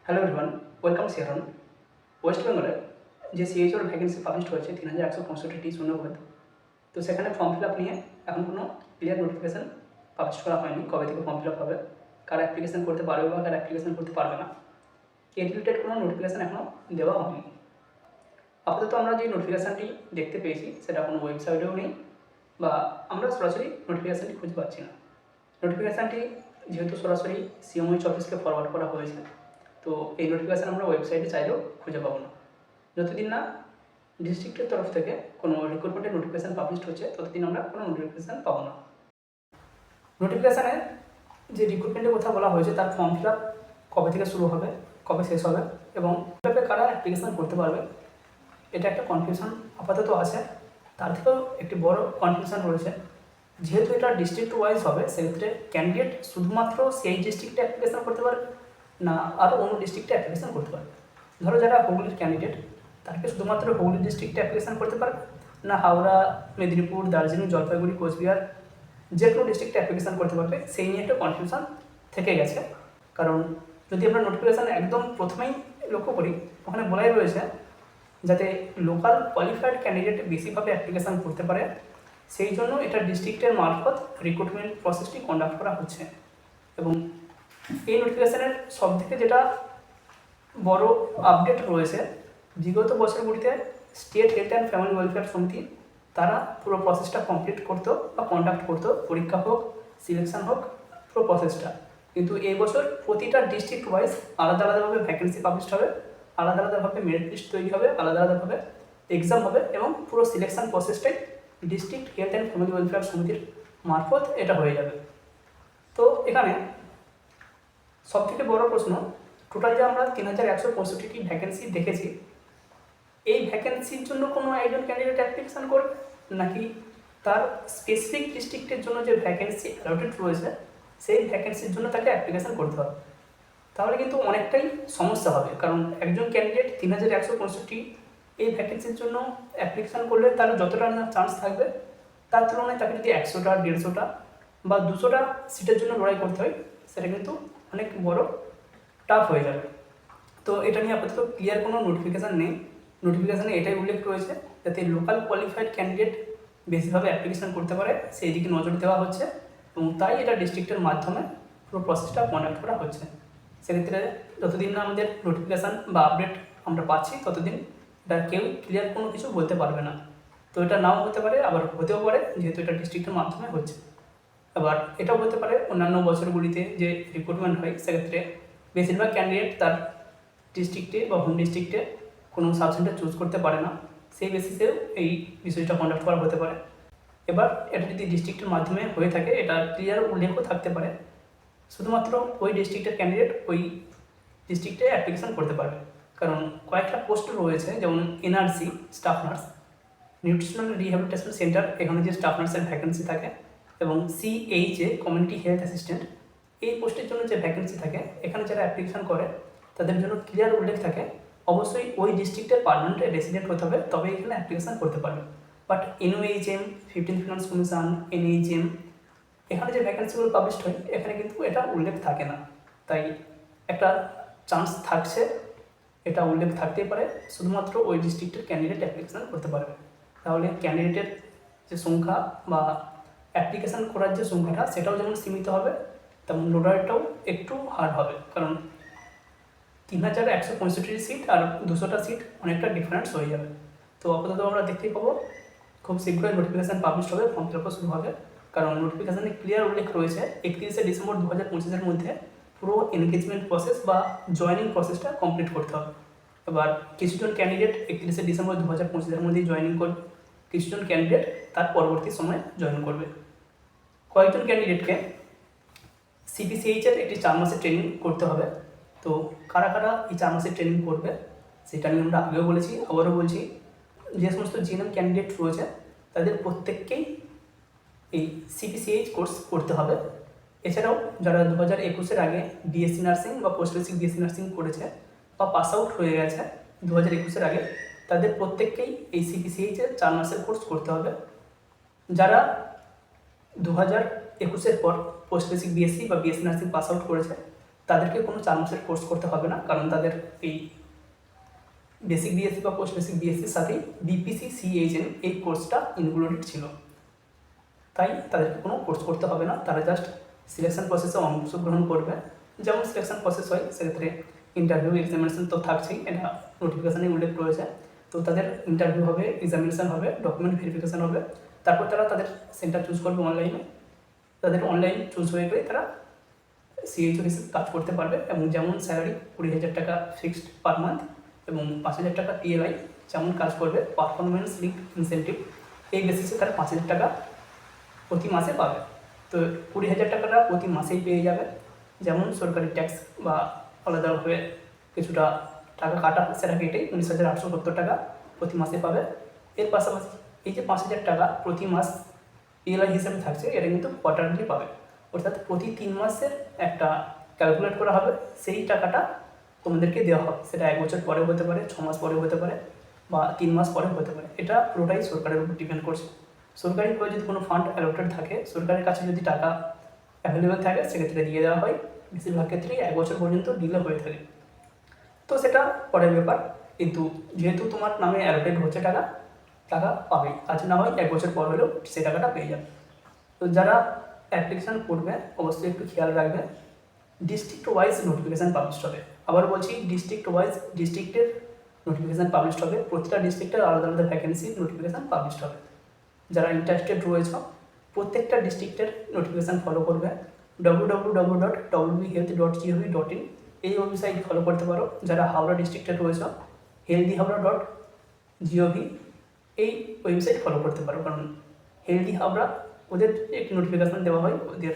Hello everyone, welcome সিয়ারন। West বেঙ্গলে যে সিএইচওর ভ্যাকেন্সি পাবলিশ হয়েছে 3165টি শূন্যপদ, তো সেখানে ফর্ম ফিল আপ নিয়ে এখন কোনো ক্লিয়ার নোটিফিকেশান পাবলিশ করা হয়নি কবে থেকে ফর্ম ফিল আপ হবে, কারা অ্যাপ্লিকেশান করতে পারবে বা কারা অ্যাপ্লিকেশান করতে পারবে না, এই রিলেটেড কোনো নোটিফিকেশান এখনও দেওয়া হয়নি। আপাতত আমরা যে নোটিফিকেশানটি দেখতে পেয়েছি সেটা কোনো ওয়েবসাইটেও নেই বা আমরা সরাসরি নোটিফিকেশানটি খুঁজে পাচ্ছি না। নোটিফিকেশানটি যেহেতু সরাসরি সিএমওইচ অফিসকে ফরওয়ার্ড করা হয়েছে, তো এই নোটিফিকেশান আমরা ওয়েবসাইটে চাইলেও খুঁজে পাবো না। যতদিন না ডিস্ট্রিক্টের তরফ থেকে কোনো রিক্রুটমেন্টের নোটিফিকেশান পাবলিশ হচ্ছে ততদিন আমরা কোনো নোটিফিকেশান পাবো না। নোটিফিকেশানে যে রিক্রুটমেন্টের কথা বলা হয়েছে তার ফর্ম ফিল আপ কবে থেকে শুরু হবে, কবে শেষ হবে এবং কবে কারা অ্যাপ্লিকেশান করতে পারবে, এটা একটা কনফিউশন আপাতত আছে। তার থেকেও একটি বড় কনফিউশন রয়েছে, যেহেতু এটা ডিস্ট্রিক্ট ওয়াইজ হবে সেক্ষেত্রে ক্যান্ডিডেট শুধুমাত্র সেই ডিস্ট্রিক্টে অ্যাপ্লিকেশান করতে পারবে না আরও অন্য ডিস্ট্রিক্টে অ্যাপ্লিকেশান করতে পারবে। ধরো যারা হুগলির ক্যান্ডিডেট তাকে শুধুমাত্র হুগলি ডিস্ট্রিক্টে অ্যাপ্লিকেশান করতে পারবে না হাওড়া, মেদিনীপুর, দার্জিলিং, জলপাইগুড়ি, কোচবিহার যে কোনো ডিস্ট্রিক্টে অ্যাপ্লিকেশান করতে পারবে, সেই নিয়ে একটা কনফিউশন থেকে গেছে। কারণ যদি আমরা নোটিফিকেশান একদম প্রথমেই লক্ষ্য করি, ওখানে বলাই রয়েছে যাতে লোকাল কোয়ালিফাইড ক্যান্ডিডেট বেশিভাবে অ্যাপ্লিকেশান করতে পারে, সেই জন্য এটা ডিস্ট্রিক্টের মারফত রিক্রুটমেন্ট প্রসেসটি কন্ডাক্ট করা হচ্ছে। এবং এই নোটিফিকেশানের সবথেকে যেটা বড় আপডেট রয়েছে, বিগত বছরগুলিতে state health and family welfare সমিতি তারা পুরো প্রসেসটা কমপ্লিট করতো বা কন্ডাক্ট করতো, পরীক্ষা হোক, সিলেকশন হোক, পুরো প্রসেসটা। কিন্তু এই বছর প্রতিটা ডিস্ট্রিক্ট ওয়াইজ আলাদা আলাদাভাবে ভ্যাকেন্সি পাবলিশ হবে, আলাদা আলাদাভাবে মেরিট লিস্ট তৈরি হবে, আলাদা আলাদাভাবে এক্সাম হবে এবং পুরো সিলেকশন প্রসেসটাই district health and family welfare সমিতির মারফত এটা হয়ে যাবে। তো এখানে সবথেকে বড় প্রশ্ন, টোটাল যে আমরা 3165টি ভ্যাকেন্সি দেখেছি, এই ভ্যাকেন্সির জন্য কোনো একজন ক্যান্ডিডেট অ্যাপ্লিকেশান করবে নাকি তার স্পেসিফিক ডিস্ট্রিক্টের জন্য যে ভ্যাকেন্সি অ্যালটেড রয়েছে সেই ভ্যাকেন্সির জন্য তাকে অ্যাপ্লিকেশান করতে হবে? তাহলে কিন্তু অনেকটাই সমস্যা হবে, কারণ একজন ক্যান্ডিডেট 3165 এই ভ্যাকেন্সির জন্য অ্যাপ্লিকেশান করলে তার যতটা না চান্স থাকবে তার তুলনায় তাকে যদি 100টা, 150টা বা 200টা সিটের জন্য লড়াই করতে হয়, সেটা কিন্তু অনেক বড় টাফ হয়ে যাবে। তো এটা নিয়ে আপাতত ক্লিয়ার কোনো নোটিফিকেশান নেই। নোটিফিকেশানে এটাই উল্লেখ রয়েছে যাতে লোকাল কোয়ালিফাইড ক্যান্ডিডেট বেশিভাবে অ্যাপ্লিকেশান করতে পারে সেই দিকে নজর দেওয়া হচ্ছে এবং তাই এটা ডিস্ট্রিক্টের মাধ্যমে পুরো প্রসেসটা কন্ডাক্ট করা হচ্ছে। সেক্ষেত্রে যতদিন না আমাদের নোটিফিকেশান বা আপডেট আমরা পাচ্ছি ততদিন এটা কেউ ক্লিয়ার কোনো কিছু বলতে পারবে না। তো এটা নাও হতে পারে, আবার হতেও পারে, যেহেতু এটা ডিস্ট্রিক্টের মাধ্যমে হচ্ছে। আবার এটাও হতে পারে অন্যান্য বছরগুলিতে যে রিক্রুটমেন্ট হয় সেক্ষেত্রে বেশিরভাগ ক্যান্ডিডেট তার ডিস্ট্রিক্টে বা হোম ডিস্ট্রিক্টে কোনো সাবসেন্টার চুজ করতে পারে না, সেই বেসিসেও এই বিষয়টা কন্ডাক্ট করা হতে পারে। এবার এটা যদি ডিস্ট্রিক্টের মাধ্যমে হয়ে থাকে এটা ক্লিয়ার উল্লেখও থাকতে পারে শুধুমাত্র ওই ডিস্ট্রিক্টের ক্যান্ডিডেট ওই ডিস্ট্রিক্টে অ্যাপ্লিকেশান করতে পারবে। কারণ কয়েকটা পোস্ট রয়েছে, যেমন NRC staff nurse, nutritional rehabilitation centre, এখানে যে স্টাফ নার্সের ভ্যাকেন্সি থাকে, এবং সিএইচএ কমিউনিটি হেলথ অ্যাসিস্ট্যান্ট, এই পোস্টের জন্য যে ভ্যাকেন্সি থাকে এখানে যারা অ্যাপ্লিকেশান করে তাদের জন্য ক্লিয়ার উল্লেখ থাকে অবশ্যই ওই ডিস্ট্রিক্টের পার্মানেন্ট রেসিডেন্ট হতে হবে তবে এখানে অ্যাপ্লিকেশান করতে পারবে। But NOHM, 15th finance commission, NHM, এখানে যে ভ্যাকেন্সিগুলো পাবলিশ হয় এখানে কিন্তু এটা উল্লেখ থাকে না। তাই একটা চান্স থাকছে, এটা উল্লেখ থাকতেই পারে শুধুমাত্র ওই ডিস্ট্রিক্টের ক্যান্ডিডেট অ্যাপ্লিকেশান করতে পারবে। তাহলে ক্যান্ডিডেটের যে সংখ্যা বা অ্যাপ্লিকেশান করার যে সংখ্যাটা সেটাও যেমন সীমিত হবে তেমন লোডারটাও একটু হার্ড হবে, কারণ 3165 সিট আর 200টা সিট অনেকটা ডিফারেন্স হয়ে যাবে। তো আপাতত আমরা দেখতেই পাবো খুব শীঘ্রই নোটিফিকেশান পাবলিশ হবে, ফর্ম ফিল আপ শুরু হবে। কারণ নোটিফিকেশানে ক্লিয়ার উল্লেখ রয়েছে 31শে ডিসেম্বর 2025-এর মধ্যে পুরো এনগেজমেন্ট প্রসেস বা জয়েনিং প্রসেসটা কমপ্লিট করতে হবে। এবার কিছুজন ক্যান্ডিডেট 31শে ডিসেম্বর 2025-এর মধ্যেই জয়েনিং করবে, কিছুজন ক্যান্ডিডেট তার পরবর্তী সময়ে জয়েন করবে। কয়েকজন ক্যান্ডিডেটকে সিপিসিএইচের একটি 4 মাসের ট্রেনিং করতে হবে। তো কারা কারা এই 4 মাসের ট্রেনিং করবে সেটা নিয়ে আমরা আগেও বলেছি, আবারও বলছি, যে সমস্ত জিএনএম ক্যান্ডিডেট রয়েছে তাদের প্রত্যেককেই এই সিপিসিএইচ কোর্স করতে হবে। এছাড়াও যারা 2021-এর আগে বিএসসি নার্সিং বা পোস্ট বেসিক বিএসসি নার্সিং করেছে বা পাস আউট হয়ে গেছে 2021-এর আগে, তাদের প্রত্যেককেই এই সিপিসিএইচের 4 মাসের কোর্স করতে হবে। যারা 2021-এর পর পোস্ট বেসিক বিএসসি বা বিএসসি নার্সিং পাস আউট করেছে তাদেরকে কোনো 4 মাসের কোর্স করতে হবে না, কারণ তাদের এই বেসিক বিএসসি বা পোস্ট বেসিক বিএসসির সাথেই বিপিসি সিএইচএন এই কোর্সটা ইনক্লুডেড ছিল, তাই তাদেরকে কোনো কোর্স করতে হবে না। তারা জাস্ট সিলেকশন প্রসেসে অংশগ্রহণ করবে। যেমন সিলেকশন প্রসেস হয় সেক্ষেত্রে ইন্টারভিউ এক্সামিনেশন তো থাকছেই, এটা নোটিফিকেশানে উল্লেখ রয়েছে। তো তাদের ইন্টারভিউ হবে, এক্সামিনেশান হবে, ডকুমেন্ট ভেরিফিকেশান হবে, তারপর তারা তাদের সেন্টার চুজ করবে অনলাইনে। তাদের অনলাইন চুজ হয়ে গেলে তারা সিএইচও হিসেবে কাজ করতে পারবে। এবং যেমন স্যালারি 20,000 টাকা ফিক্সড পার মান্থ এবং 5,000 টাকা পিএলআই, যেমন কাজ করবে পারফরমেন্স লিঙ্ক ইনসেন্টিভ, এই বেসিসে তারা 5,000 টাকা প্রতি মাসে পাবে। তো 20,000 টাকাটা প্রতি মাসেই পেয়ে যাবে। যেমন সরকারি ট্যাক্স বা আলাদাভাবে কিছুটা টাকা কাটা সেটা কেটেই 19,870 টাকা প্রতি মাসে পাবে। এর পাশাপাশি এই যে 5,000 টাকা প্রতি মাস পিএলআই হিসেবে থাকছে, এটা কিন্তু কোয়ার্টারলি পাবে, অর্থাৎ প্রতি 3 মাসের একটা ক্যালকুলেট করা হবে, সেই টাকাটা তোমাদেরকে দেওয়া হবে। সেটা 1 বছর পরেও হতে পারে, 6 মাস পরেও হতে পারে, বা 3 মাস পরেও হতে পারে। এটা পুরোটাই সরকারের উপর ডিপেন্ড করছে। সরকারিভাবে যদি কোনো ফান্ড অ্যালোটেড থাকে, সরকারের কাছে যদি টাকা অ্যাভেলেবেল থাকে, সেক্ষেত্রে দিয়ে দেওয়া হয়। বেশিরভাগ ক্ষেত্রেই 1 বছর পর্যন্ত ডিলে হয়ে থাকে। তো সেটা পরের ব্যাপার, কিন্তু যেহেতু তোমার নামে অ্যালোটেড হচ্ছে টাকা, টাকা পাবেই। আজ না হয় 1 বছর পর হলেও সেই টাকাটা পেয়ে যাবে। তো যারা অ্যাপ্লিকেশান করবে অবশ্যই একটু খেয়াল রাখবে, ডিস্ট্রিক্ট ওয়াইজ নোটিফিকেশান পাবলিশ হবে। আবার বলছি, ডিস্ট্রিক্ট ওয়াইজ ডিস্ট্রিক্টের নোটিফিকেশান পাবলিশ হবে। প্রতিটা ডিস্ট্রিক্টের আলাদা আলাদা ভ্যাকেন্সির নোটিফিকেশান পাবলিশ হবে। যারা ইন্টারেস্টেড রয়েছে প্রত্যেকটা ডিস্ট্রিক্টের নোটিফিকেশান ফলো করবে। www.wbhealth.gov.in এই ওয়েবসাইট ফলো করতে পারো। যারা হাওড়া ডিস্ট্রিক্টে রয়েছে healthyhaura.gov এই ওয়েবসাইট ফলো করতে পারো, কারণ হেলদি হাওড়া ওদের একটি নোটিফিকেশান দেওয়া হয়, ওদের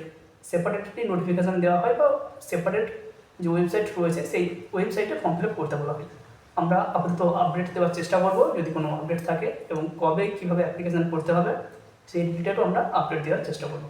সেপারেটলি নোটিফিকেশান দেওয়া হয়, বা সেপারেট যে ওয়েবসাইট রয়েছে সেই ওয়েবসাইটে ফর্ম ফিল আপ করতে বলা হয়। আমরা আপাতত আপডেট দেওয়ার চেষ্টা করব যদি কোনো আপডেট থাকে, এবং কবে কীভাবে অ্যাপ্লিকেশান করতে হবে সেই ডিটেলও আমরা আপডেট দেওয়ার চেষ্টা করব।